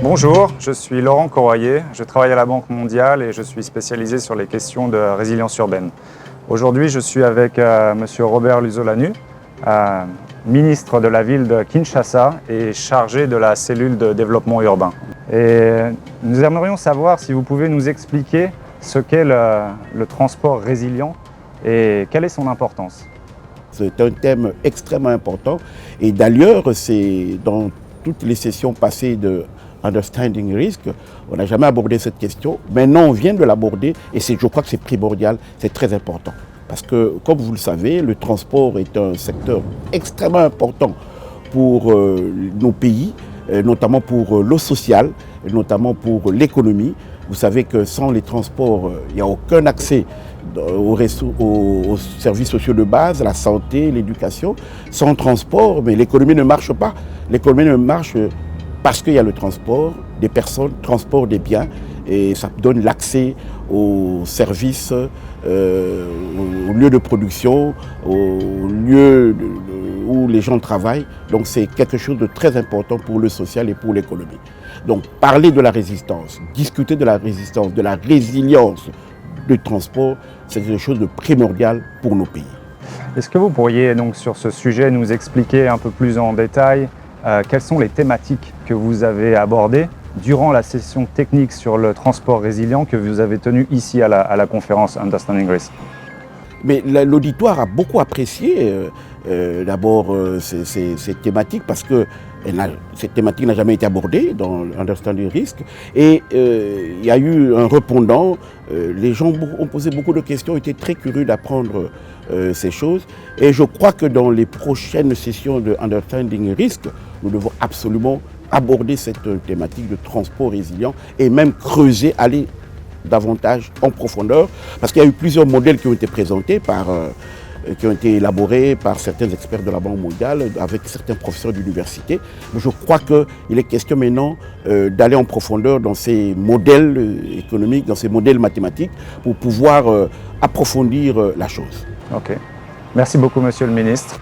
Bonjour, je suis Laurent Corroyer, je travaille à la Banque mondiale et je suis spécialisé sur les questions de résilience urbaine. Aujourd'hui, je suis avec M. Robert Lusolanu, ministre de la ville de Kinshasa et chargé de la cellule de développement urbain. Et nous aimerions savoir si vous pouvez nous expliquer ce qu'est le transport résilient et quelle est son importance. C'est un thème extrêmement important et d'ailleurs, c'est dans toutes les sessions passées de Understanding Risk, on n'a jamais abordé cette question. Maintenant, on vient de l'aborder et je crois que c'est primordial, c'est très important. Parce que, comme vous le savez, le transport est un secteur extrêmement important pour nos pays, notamment pour l'eau sociale, notamment pour l'économie. Vous savez que sans les transports, il n'y a aucun accès aux services sociaux de base, la santé, l'éducation. Sans transport, mais l'économie ne marche pas. L'économie ne marche parce qu'il y a le transport des personnes, transport des biens, et ça donne l'accès aux services, aux lieux de production, aux lieux où les gens travaillent. Donc c'est quelque chose de très important pour le social et pour l'économie. Donc parler de la résistance, discuter de la résistance, de la résilience du transport, c'est quelque chose de primordial pour nos pays. Est-ce que vous pourriez donc sur ce sujet nous expliquer un peu plus en détail quelles sont les thématiques que vous avez abordées durant la session technique sur le transport résilient que vous avez tenue ici à la conférence Understanding Risk? Mais l'auditoire a beaucoup apprécié d'abord ces thématiques parce que cette thématique n'a jamais été abordée dans Understanding Risk. Et il y a eu un répondant, les gens ont posé beaucoup de questions, ont été très curieux d'apprendre ces choses. Et je crois que dans les prochaines sessions de Understanding Risk, nous devons absolument aborder cette thématique de transport résilient et même creuser, aller davantage en profondeur, parce qu'il y a eu plusieurs modèles qui ont été présentés qui ont été élaborés par certains experts de la Banque mondiale, avec certains professeurs d'université. Mais je crois qu'il est question maintenant d'aller en profondeur dans ces modèles économiques, dans ces modèles mathématiques, pour pouvoir approfondir la chose. Ok. Merci beaucoup, Monsieur le Ministre.